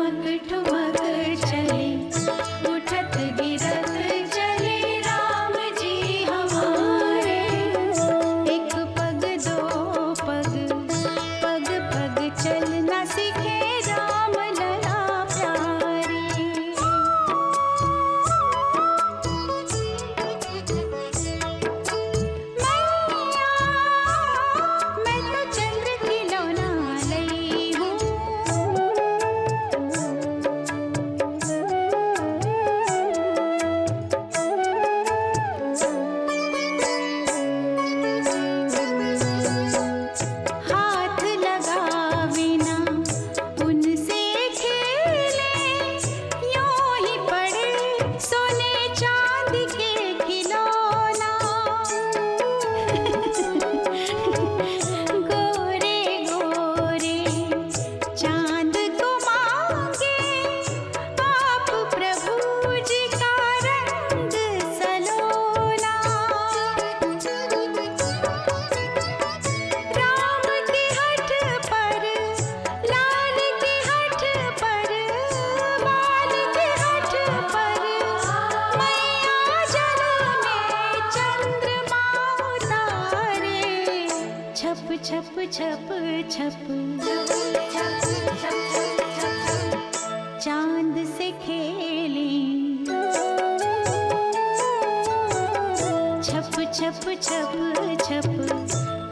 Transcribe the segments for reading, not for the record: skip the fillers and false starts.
ठुमक ठुमक चले, उठत गिरत चले राम जी हमारे। एक पग दो पग, पग पग चलना सीखे राम लला प्यारे। मैं तो चंद्र खिलौना लई हूँ। हाथ लगाविना उनसे खेले, यूं ही पड़े सोने चांद के खिलौना। गोरे गोरे चांद को मांगे, आप प्रभु जी का रंग सलोना। राम के हठ पर, लाल के हठ पर, बाल के हठ पर, मैया जल में चंद्रमा उतारे। छप छप छप छप, चांद से खेलें। छप छप छप छप,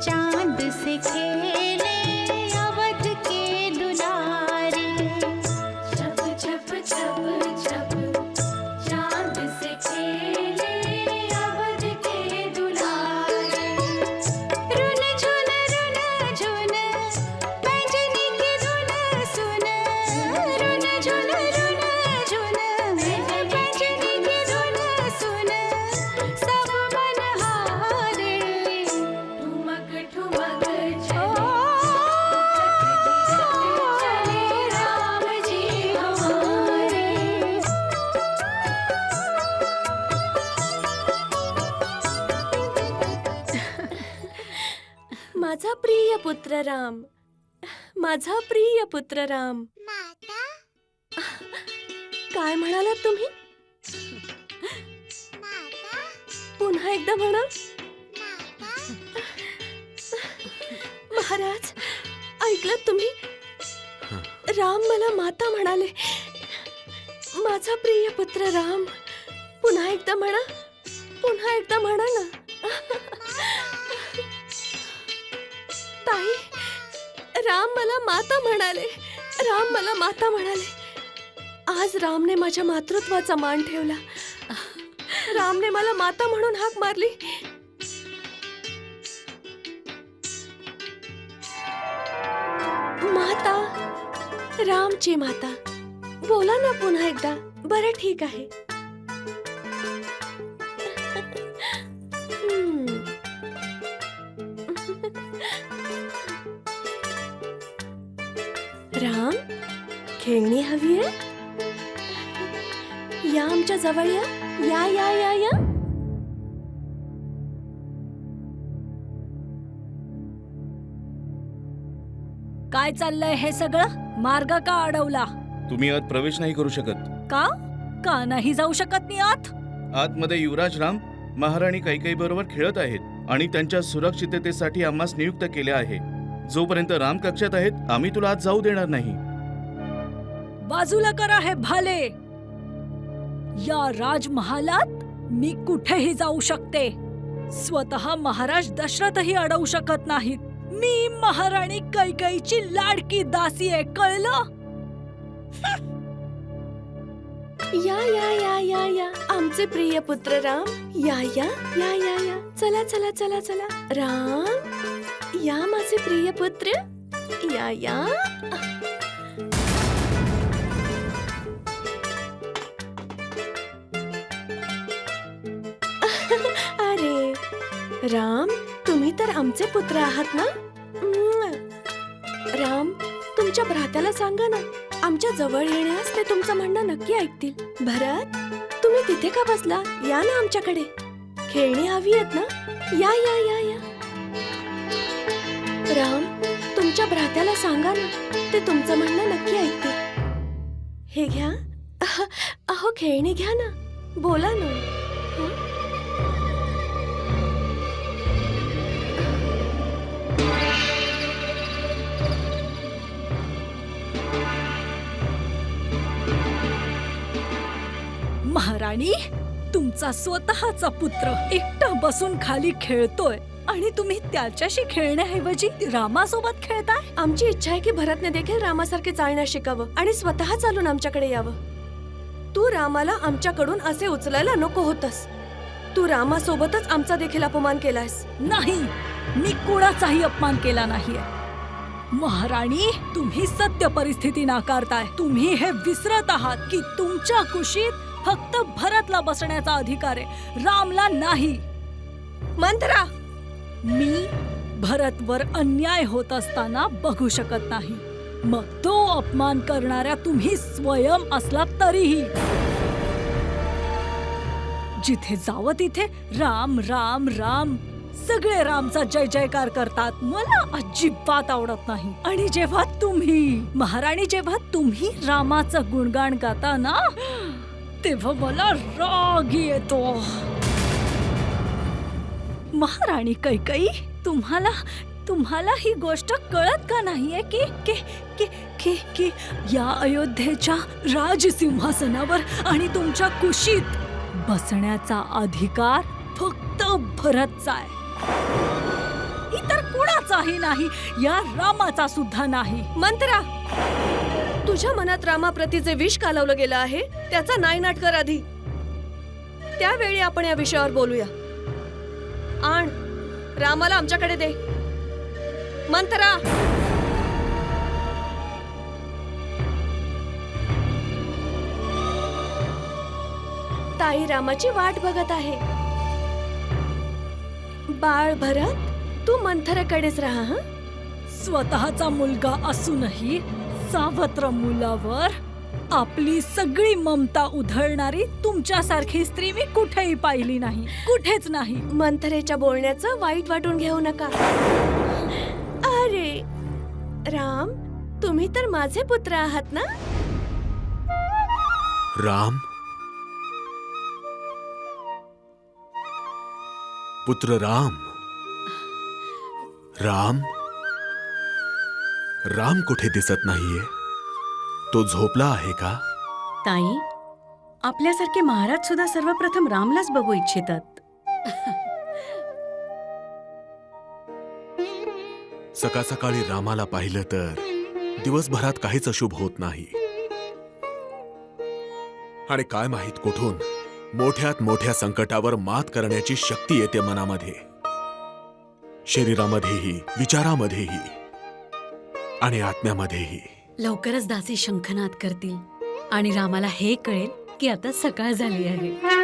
चांद से खेले अवध के दुलारे। छप छप छप छप, चांद से खेले अवध के दुलारे। रुन झुन पैंजनी की धुन सुन। रुन झुन पैंजनी की धुन सुन, सब मन हारे। ठुमक ठुमक चले राम जी हमारे। माझा प्रिय पुत्र राम, माझा प्रिय पुत्र राम. माता काय म्हणालात तुम्ही? माता पुन्हा एकदा म्हणा. माता महाराज, ऐकलत तुम्ही? राम मला माता म्हणाले. माझा प्रिय पुत्र राम. पुन्हा एकदा म्हणा, पुन्हा एकदा म्हणा ना. ताई, राम मला माता म्हणाले. राम मला माता म्हणाले. आज रामने माझ्या मातृत्वाचा मान ठेवला. रामने मला माता म्हणून हाक मारली. माता, रामची माता. बोला ना पुन्हा एकदा. बरं, ठीक आहे. राम, खेळणी हवी आहे? या आमच्या जवळ या. या या या या. काय चाललंय हे सगळं? मार्ग का अडवला? तुम्ही आत प्रवेश नाही करू शकत. का? का नाही जाऊ शकत मी आत? आतमध्ये युवराज राम महाराणी कैकेयी बरोबर खेळत आहेत आणि त्यांच्या सुरक्षिततेसाठी आम्हास नियुक्त केले आहे. जोपर्यंत राम कक्षात आहेत, आम्ही तुला आत जाऊ देणार नाही. बाजूला करा हे भाले. या राजमहालात मी कुठेही जाऊ शकते. स्वतः महाराज दशरथही अडवू शकत नाहीत. मी महाराणी कैकेयीची लाडकी दासी आहे, कळलं? या या या या या. आमचे प्रिय पुत्र राम. या या या या या. चला चला चला चला. राम, या माझे प्रिय पुत्र. या या. अरे राम, तुम्ही तर आमचे पुत्र आहात ना. राम, तुमच्या भ्रात्याला सांगा ना, आमच्या जवळ येण्यास ते तुमचं म्हणणं नक्की ऐकतील. भरत, तुम्ही तिथे का बसला? या ना आमच्याकडे. खेळणी हवी आहेत ना? या या या या. राम, तुमच्या भ्रात्याला सांगा ना, ते तुमचं म्हणणं नक्की ऐकतील. हे घ्या. अहो खेळणी घ्या ना, बोला ना. महाराणी, तुमचा स्वतःचा पुत्र एकटा बसून खाली खेळतोय आणि तुम्ही त्याच्याशी खेळण्याऐवजी रामासोबत खेळताय. आमची इच्छा आहे की भरतने देखील रामासारखे चालण्यास शिकावं आणि स्वतः चालून आमच्याकडे यावं. तू रामाला आमच्याकडून असे उचलायला नको होतस. तू रामासोबतच आमचा देखील अपमान केलास. नाही, मी कोणाचाही अपमान केला नाहीये. महाराणी, तुम्ही सत्य परिस्थिती नाकारताय. तुम्ही हे विसरत आहात की तुमच्या कुशीत फक्त भरतला बसण्याचा अधिकार आहे, रामला नाही. मंत्रा, मी भरतवर अन्याय होत असताना बघू शकत नाही, मग तो अपमान करणाऱ्या तुम्ही स्वयं असला तरीही. जिथे जावं तिथे राम राम राम, सगळे रामचा जय जयकार करतात. मला अजिबात आवडत नाही. आणि जेव्हा तुम्ही महाराणी, जेव्हा तुम्ही रामाचं गुणगान गाता ना, तेव्हा मला राग येतो. महाराणी कैकेयी, तुम्हाला ही गोष्ट कळत का नाहीये की की की की की या अयोध्येच्या राजसिंहासनावर आणि तुमच्या कुशीत बसण्याचा अधिकार फक्त भरतचा आहे, इतर कुणाचाही नाही, या रामाचा सुद्धा नाही. मंत्रा, तुझ्या मनात रामाप्रती जे विष कालवलं गेलं आहे त्याचा नायनाट कर आधी. त्यावेळी आपण या विषयावर बोलूया. आण रामाला आमच्याकडे दे. मंत्रा, ताई रामाची वाट बघत आहे. बाळ भरत, तू मंथराकडेच राहा. हं? स्वतःचा मुलगा असूनही सावत्र मुलावर आपली सगळी ममता उधळणारी तुमच्यासारखी स्त्री मी कुठेही पाहिली नाही, कुठेच नाही. मंथरेच्या बोलण्याचं वाईट वाटून घेऊ नका. अरे राम, तुम्ही तर माझे पुत्र आहात ना. राम, पुत्र राम. राम, राम कुठे दिसत नाहीये. तो झोपला आहे का? ताई, आपल्यासारखे महाराज सुद्धा सर्वप्रथम रामलाच बघू इच्छितात. सकाळ सकाळी रामाला पाहिलं तर दिवसभरात काहीच अशुभ होत नाही. आणि काय माहित कुठून मोठ्यात मोठ्या संकटावर मात करण्याची शक्ती येते मनामध्ये, शरीरामध्येही, विचारामध्येही आणि आत्म्यामध्येही. लवकरच दासी शंखनाद करतील आणि रामाला हे कळेल की आता सकाळ झाली आहे.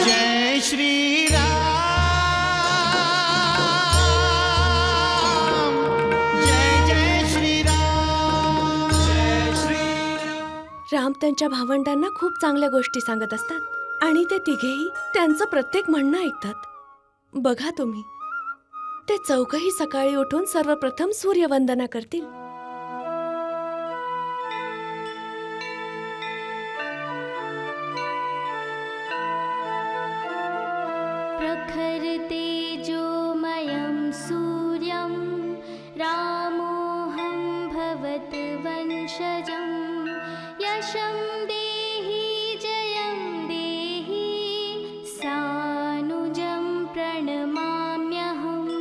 जय श्री राम, जय जय श्री राम, जय श्री राम त्यांच्या भावंडांना खूप चांगल्या गोष्टी सांगत असतात आणि ते तिघेही त्यांचं प्रत्येक म्हणणं ऐकतात. बघा तुम्ही, ते चौघही सकाळी उठून सर्वप्रथम सूर्यवंदना करतील. प्रखरतेजोमयं सूर्यं रामोऽहं भवद्वंशजं यशं देहि जयं देहि सानुजं प्रणमाम्यहम्.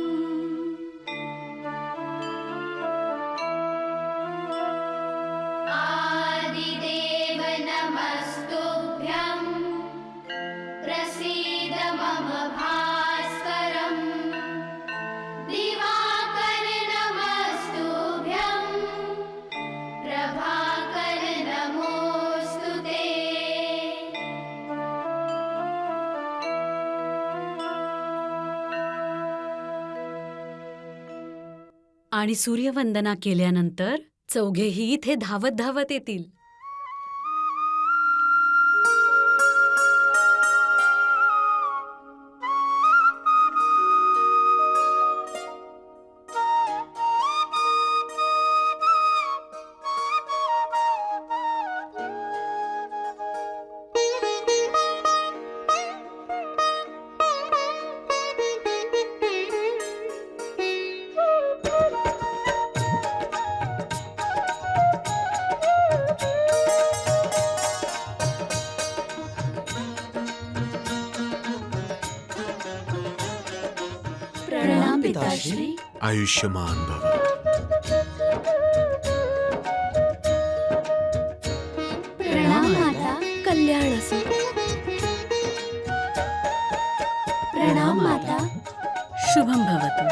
आदिदेव नमस्तुभ्यं प्रसीद मम भास्करं. दिवाकर नमस्तुभ्यं प्रभाकर नमोऽस्तुते. आणि सूर्यवंदना केल्यानंतर चौघेही इथे धावत धावत येतील. प्रणाम पिताश्री. आयुष्यमान भव. प्रणाम माता. कल्याण असो. प्रणाम माता. शुभम भवतु.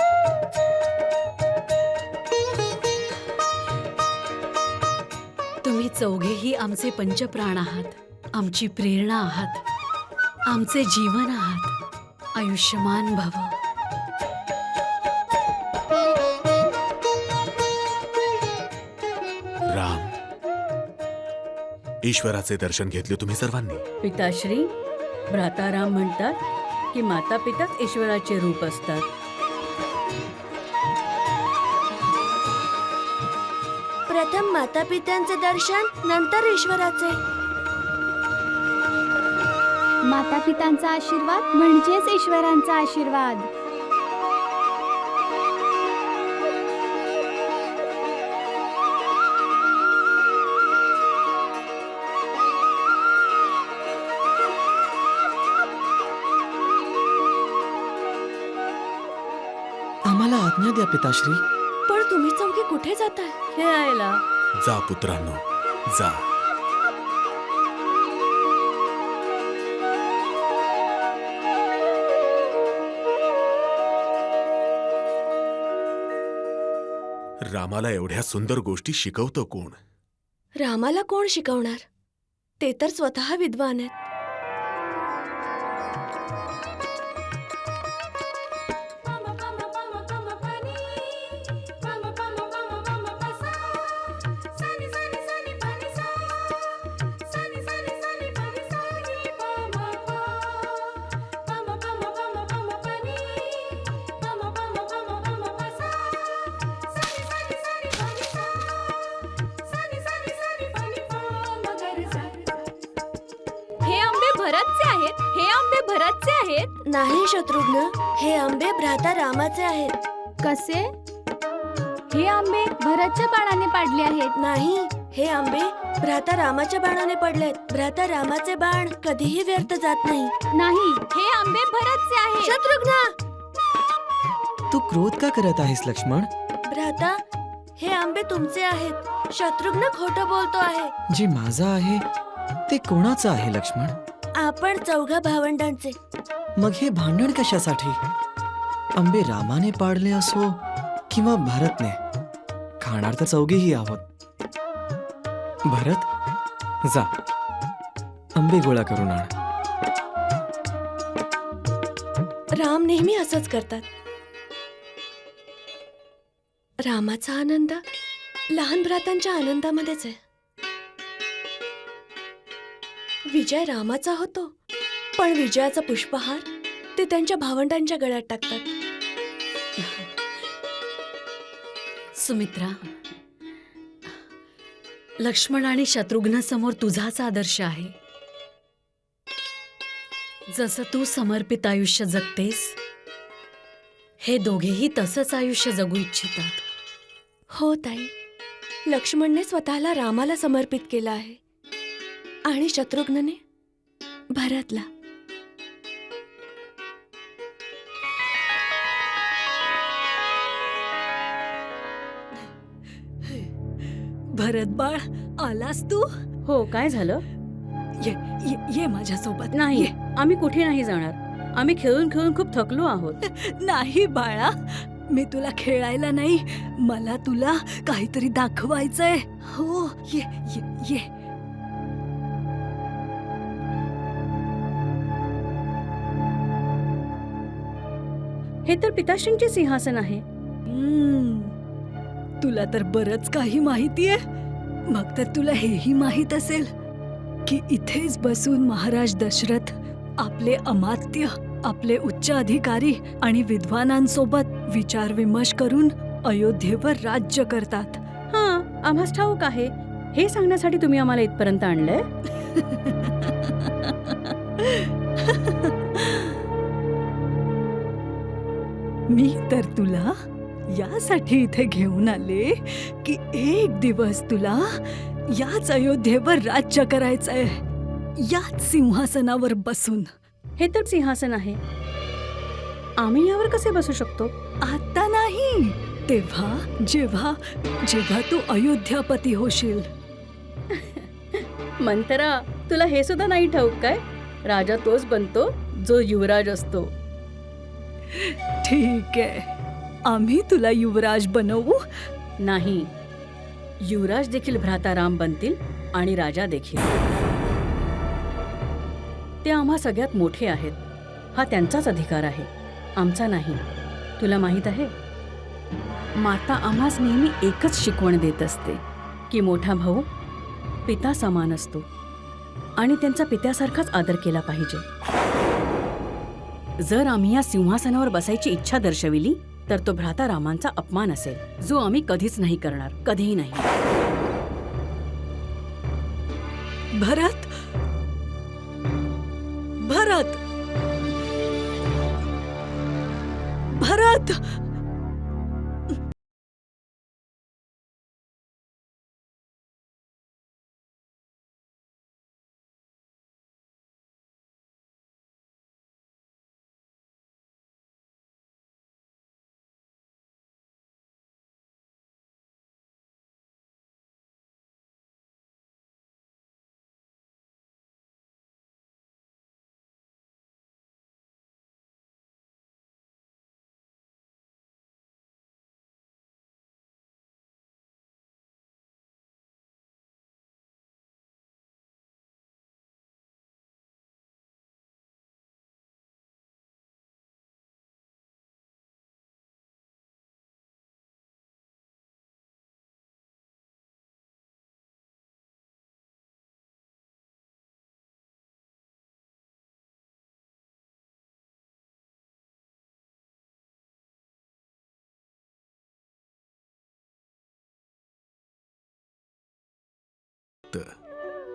तुम्ही चौघेही आमचे पंचप्राण आहात, आमची प्रेरणा आहात, आमचे जीवन आहात. आयुष्यमान भव. राम, ईश्वराचे दर्शन घेतले तुम्ही सर्वांनी. पिताश्री, भ्राताराम म्हणतात की माता पिताच ईश्वराचे रूप असतात. प्रथम माता पित्यांचे दर्शन, नंतर ईश्वराचे. माता पितांचा आशीर्वाद म्हणजेच ईश्वरांचा आशीर्वाद. आम्हाला आज्ञा द्या पिताश्री. पण तुम्ही चौघे कुठे जाताय? खेळायला. जा पुत्रांनो, जा. रामाला एवढ्या सुंदर गोष्टी शिकवतं कोण? रामाला कोण शिकवणार? ते तर स्वतः विद्वान आहेत. हे आंबे भरतचे आहेत. हे आंबे भरतचे आहेत. नाही शत्रुघ्न, हे आंबे भ्राता रामाचे आहेत. कसे? हे आंबे भरतच्या बाणाने पाडले आहेत. नाही, हे आंबे भ्राता रामाच्या बाणाने पडलेत. भ्राता रामाचे बाण कधीही व्यर्थ जात नाही. नाही, हे आंबे भरतचे आहेत. शत्रुघ्न! तू क्रोध का करत आहेस लक्ष्मण? भ्राता, हे आंबे तुमचे आहेत. शत्रुघ्न खोटं बोलतो आहे. जे माझं आहे ते कोणाचं आहे लक्ष्मण? आपण चौघा भावंडांचे. मग हे भांडण कशासाठी? आंबे रामाने पाडले असो किंवा भरतने, खाणार तर चौघेही आहोत. भरत, जा आंबे गोळा करून आण. राम नेहमी असंच करतात. रामाचा आनंद लहान भ्रातांच्या आनंदामध्येच आहे. विजय रामाचा होतो, पण विजयाचा पुष्पहार ते त्यांच्या भावंडांच्या गळ्यात टाकतात. सुमित्रा, लक्ष्मण आणि शत्रुघ्न समोर तुझाच आदर्श आहे. जसं तू समर्पित आयुष्य जगतेस, हे दोघेही तसंच आयुष्य जगू इच्छितात. हो ताई, लक्ष्मणने स्वतःला रामाला समर्पित केलं आहे आणि शत्रुघ्नने भरतला. भरत बाळ, आलास तू? हो, काय झालं? ये ये, ये माझ्यासोबत. नाही, ये. आम्ही कुठे नाही जाणार. आम्ही खेळून खेळून खूप थकलो आहोत. नाही बाळा, मी तुला खेळायला नाही, मला तुला काहीतरी दाखवायचंय. हो, ये ये ये. हे तर पिताश्रींचे सिंहासन आहे. तुला तर बरंच काही माहितीये. मग तर तुला हेही माहित असेल की इथेच बसून महाराज दशरथ आपले अमात्य, आपले उच्च अधिकारी आणि विद्वानांसोबत विचारविमर्श करून अयोध्येवर राज्य करतात. हां, आम्हास ठाऊक आहे. हे सांगण्यासाठी तुम्ही आम्हाला इथपर्यंत आणलंय. मी तर तुला यासाठी इथे घेऊन आले की एक दिवस तुला याच अयोध्येवर राज्य करायचंय, याच सिंहासनावर बसून. हे तर सिंहासन आहे. आम्ही यावर कसे बसू शकतो? आता नाही, तेव्हा जेव्हा जेव्हा तू अयोध्यापती होशील. मंतरा, तुला हे सुद्धा नाही ठाऊक काय? राजा तोच बनतो जो युवराज असतो. ठीक आहे, आम्ही तुला युवराज बनवू. नाही, युवराज देखील भ्राता राम बनतील आणि राजा देखील. ते आम्हा सगळ्यात मोठे आहेत. हा त्यांचाच अधिकार आहे, आमचा नाही. तुला माहीत आहे, माता आम्हास नेहमी एकच शिकवण देत असते की मोठा भाऊ पिता समान असतो आणि त्यांचा पित्यासारखाच आदर केला पाहिजे. जर आम्ही या सिंहासनावर बसायची इच्छा दर्शविली तर तो भ्राता रामांचा अपमान असेल, जो आम्ही कधीच नाही करणार, कधीही नाही. भरत, भरत, भरत.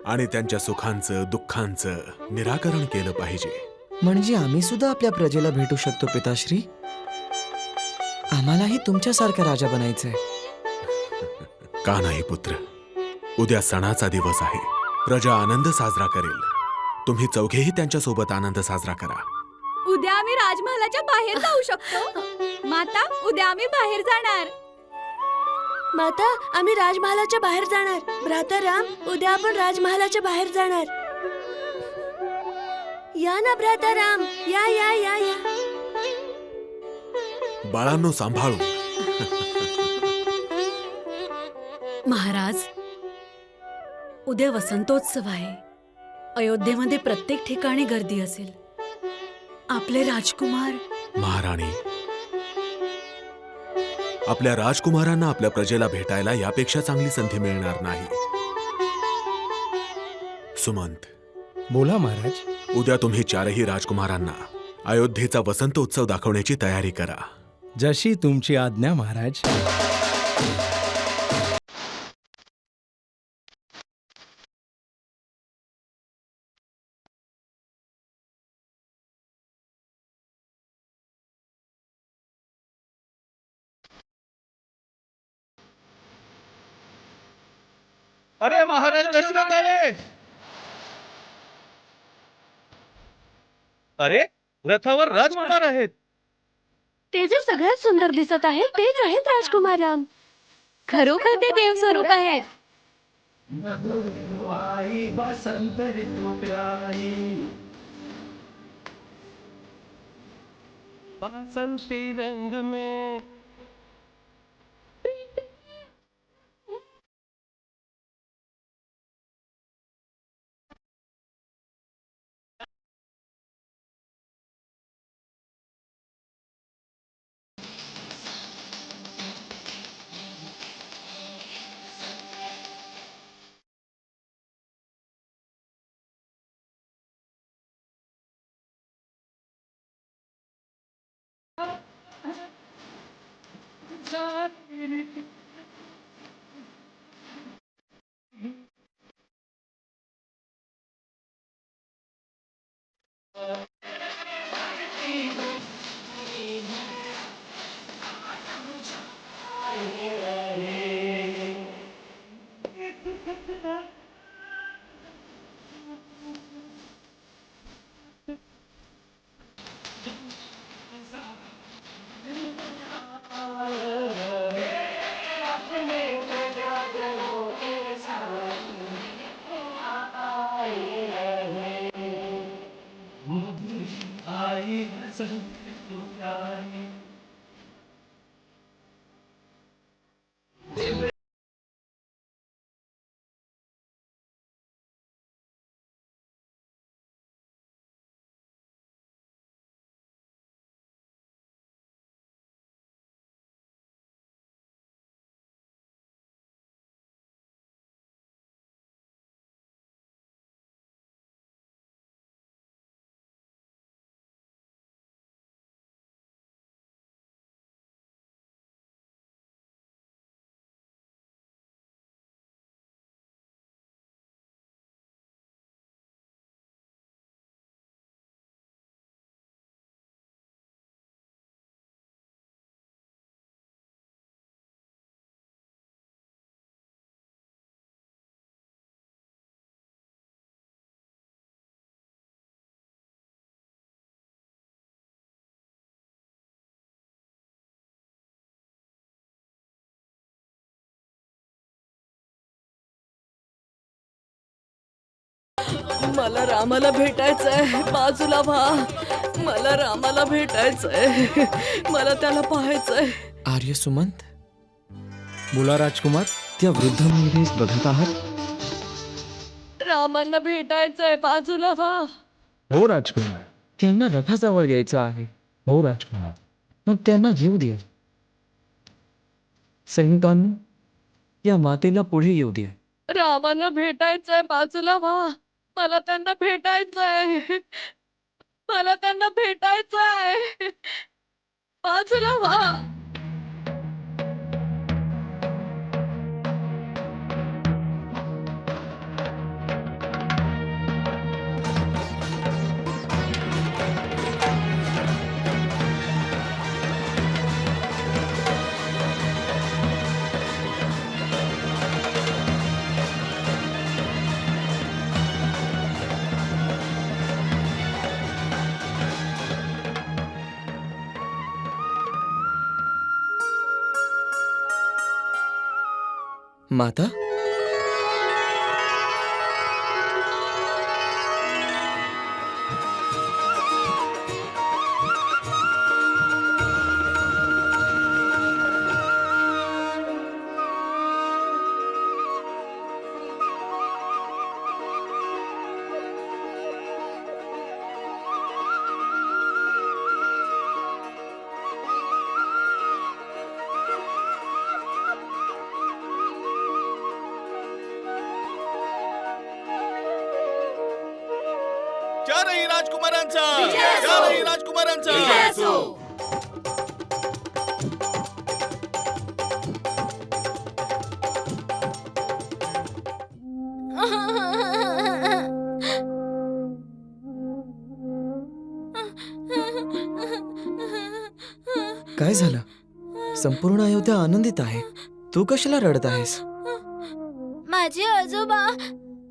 आणि त्यांच्या सुखांचं दुःखांचं निराकरण केलं पाहिजे. म्हणजे आम्ही सुद्धा आपल्या प्रजेला भेटू शकतो पिताश्री. आम्हालाही तुमच्यासारखा राजा बनायचंय. का नाही पुत्र, उद्या सणाचा दिवस आहे. प्रजा आनंद साजरा करेल. तुम्ही चौघेही त्यांच्यासोबत आनंद साजरा करा. उद्या आम्ही राजमहालाच्या बाहेर जाऊ शकतो. माता, उद्या आम्ही बाहेर जाणार. माता, आम्ही राजमहालाच्या बाहेर जाणार. भ्राता राम, उद्या आपण राजमहालाच्या बाहेर जाणार. या ना भ्राता राम, या या या या. बाळांनो, सांभाळू. महाराज, उद्या वसंतोत्सव आहे. अयोध्येमध्ये प्रत्येक ठिकाणी गर्दी असेल. आपले राजकुमार. महाराणी, आपल्या राजकुमारांना आपल्या प्रजेला भेटायला यापेक्षा चांगली संधी मिळणार नाही. सुमंत, बोला महाराज. उद्या तुम्ही चारही राजकुमारांना अयोध्येचा वसंतोत्सव दाखवण्याची तयारी करा. जशी तुमची आज्ञा महाराज. अरे महाराज दशरथ आले. अरे, रथावर राजकुमार आहेत. ते जे सगळ्यात सुंदर दिसत आहेत तेच आहेत राजकुमार राम. खरोखर ते देव स्वरूप आहेत. बसंती रंग में मला रामाला भेटायचंय, बाजूला व्हा. मला रामाला भेटायचंय, मला त्याला पाहायचंय. आर्य सुमंत, बोला राजकुमार. त्या वृद्ध मुलीस बघत आहात? रामांना भेटायचंय, बाजूला व्हा. हो राजकुमार. त्यांना रथाजवळ यायचं आहे. हो राजकुमार. मग त्यांना येऊ दे. सैनिकांनी या मातेला पुढे येऊ दे. रामांना भेटायचंय, बाजूला व्हा. मला त्यांना भेटायचंय, मला त्यांना भेटायचंय, बाजूला व्हा. माता, चारही राजकुमारांचा, चारही राजकुमारांचा. काय झालं? संपूर्ण अयोध्या आनंदित आहे. तू कशाला रडत आहेस? माझे आजोबा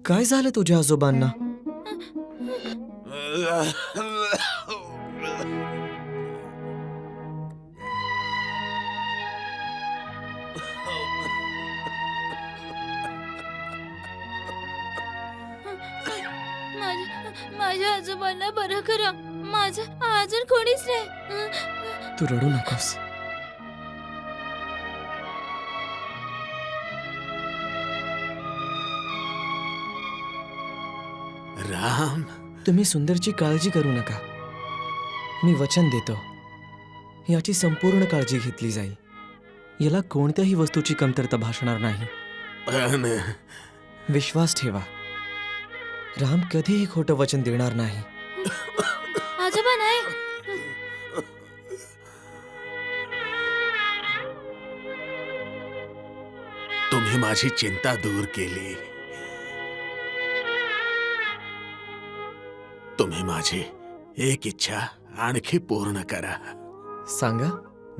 काय झालं तुझ्या आजोबांना? माझ्या आजोबांना बरं करा. माझं अजून कोणीच नाही. तू रडू नकोस. राम, तुम्ही सुंदरची काळजी करू नका. मी वचन देतो, याची संपूर्ण काळजी घेतली जाईल. याला कोणत्याही वस्तूची कमतरता भासणार नाही. पण विश्वास ठेवा, राम कधीही खोटं वचन देणार नाही. आजोबा नाही. तुम्ही माझी चिंता दूर केली. तुम्ही माझी एक इच्छा आणखी पूर्ण करा. सांगा.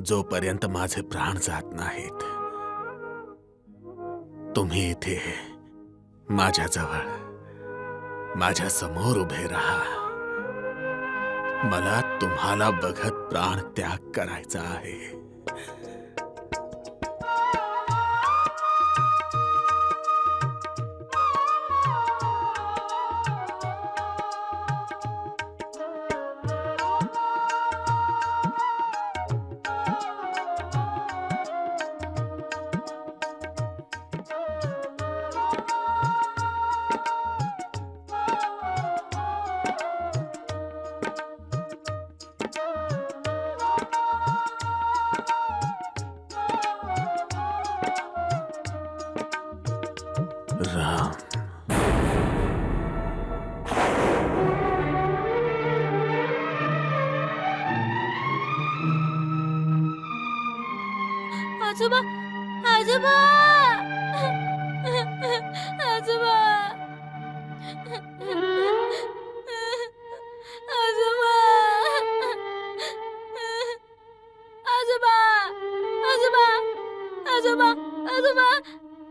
जोपर्यंत माझे प्राण जात नाहीत, तुम्ही इथे माझ्याजवळ, माझ्या समोर उभे राहा. मला तुम्हाला बघत प्राण त्याग करायचा आहे. राम. आजोबा आजोबा आजोबा आजोबा आजोबा आजोबा आजोबा आजोबा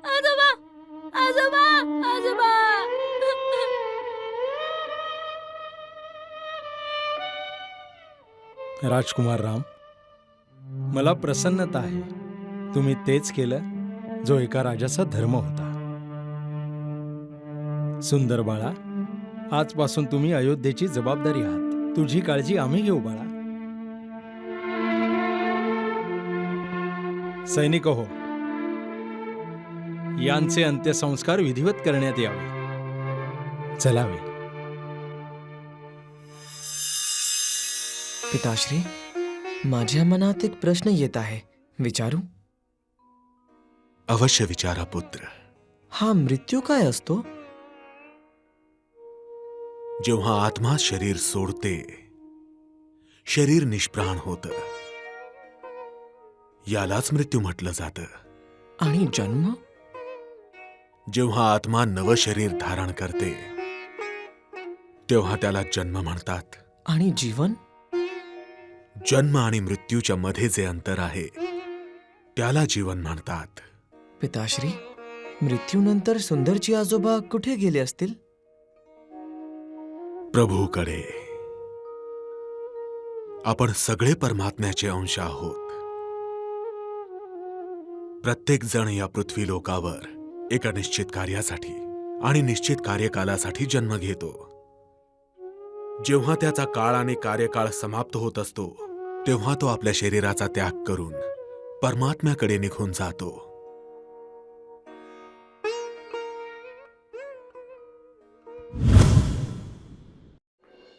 आजोबा आजोबा आजोबा राजकुमार राम, मला प्रसन्नता आहे. तुम्ही तेच केलं जो एका राजाचा धर्म होता. सुंदर बाळा, आजपासून तुम्ही अयोध्येची जबाबदारी आहात. तुझी काळजी आम्ही घेऊ बाळा. सैनिक हो, यांचे अंत्यसंस्कार विधिवत करण्यात यावे. चलावे. पिताश्री, माझ्या मनात एक प्रश्न येत आहे, विचारू? अवश्य विचारा पुत्र. हा मृत्यू काय असतो? जेव्हा आत्मा शरीर सोडते, शरीर निष्प्राण होतं, यालाच मृत्यू म्हटलं जातं. आणि जन्म? जेव्हा आत्मा नव शरीर धारण करते, तेव्हा त्याला जन्म म्हणतात. आणि जीवन? जन्म आणि मृत्यूच्या मध्ये जे अंतर आहे, त्याला जीवन म्हणतात. पिताश्री, मृत्यूनंतर सुंदरची आजोबा कुठे गेले असतील? प्रभूकडे. आपण सगळे परमात्म्याचे अंश आहोत. प्रत्येक जण या पृथ्वी लोकावर एका निश्चित कार्यासाठी आणि निश्चित कार्यकालासाठी जन्म घेतो. जेव्हा त्याचा काळ आणि कार्यकाळ समाप्त होत असतो, तेव्हा तो आपल्या शरीराचा त्याग करून परमात्म्याकडे निघून जातो.